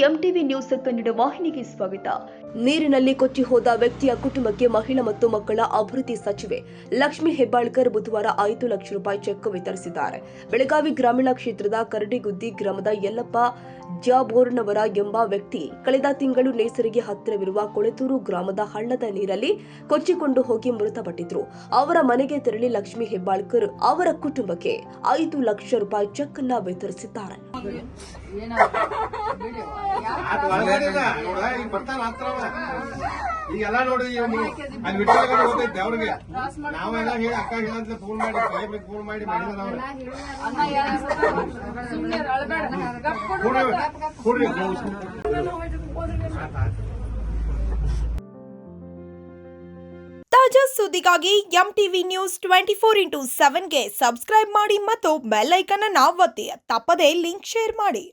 MTV news Kannada ವಾಹಿನಿಗೆ ಸ್ವಾಗತ. ನೀರಿನಲ್ಲಿ ಕೊಚ್ಚಿ ಹೋದ ವ್ಯಕ್ತಿಯ ಕುಟುಂಬಕ್ಕೆ ಮಹಿಳಾ ಮತ್ತು ಮಕ್ಕಳ ಅಭಿವೃದ್ಧಿ ಸಚಿವೆ ಲಕ್ಷ್ಮಿ ಹೆಬ್ಬಾಳ್ಕರ್ ಬುಧವಾರ 5 ಲಕ್ಷ ರೂಪಾಯಿ ಚೆಕ್ ವಿತರಿಸಿದ್ದಾರೆ. ಬೆಳಗಾವಿ ಗ್ರಾಮೀಣ ಕ್ಷೇತ್ರದ ಕರಡಿಗುದ್ದಿ ಗ್ರಾಮದ ಯಲ್ಲಪ್ಪ ಜಾಬೋರ್ನವರ ಎಂಬ ವ್ಯಕ್ತಿ ಕಳೆದ ತಿಂಗಳು ನೇಸರಿಗೆ ಹತ್ತಿರವಿರುವ ಕೊಳೆತೂರು ಗ್ರಾಮದ ಹಳ್ಳದ ನೀರಲ್ಲಿ ಕೊಚ್ಚಿಕೊಂಡು ಹೋಗಿ ಮೃತಪಟ್ಟಿದ್ರು. ಅವರ ಮನೆಗೆ ತೆರಳಿ ಲಕ್ಷ್ಮಿ ಹೆಬ್ಬಾಳ್ಕರ್ ಅವರ ಕುಟುಂಬಕ್ಕೆ 5 ಲಕ್ಷ ರೂಪಾಯಿ ಚೆಕ್ ಅನ್ನು ವಿತರಿಸಿದ್ದಾರೆ. ಈಗೆಲ್ಲ ನೋಡಿ ಅಲ್ಲಿ ಬಿಟ್ಟು ಹೋಗ್ತೈತೆ ಅವ್ರಿಗೆ ನಾವೆಲ್ಲ ಹೇಳಿ ಅಕ್ಕ ಹೇಳಂತ ಫೋನ್ ಮಾಡಿ ಸಾಹೇಬ್ರಿಗೆ ಫೋನ್ ಮಾಡಿ ತಾಜಾ ಸುದ್ದಿಗಾಗಿ ಎಂಟಿವಿ ನ್ಯೂಸ್ 24x7ಗೆ ಸಬ್ಸ್ಕ್ರೈಬ್ ಮಾಡಿ ಮತ್ತು ಬೆಲ್ ಐಕಾನ್ ಅನ್ನು ಒತ್ತಿ. ತಪ್ಪದೇ ಲಿಂಕ್ ಶೇರ್ ಮಾಡಿ.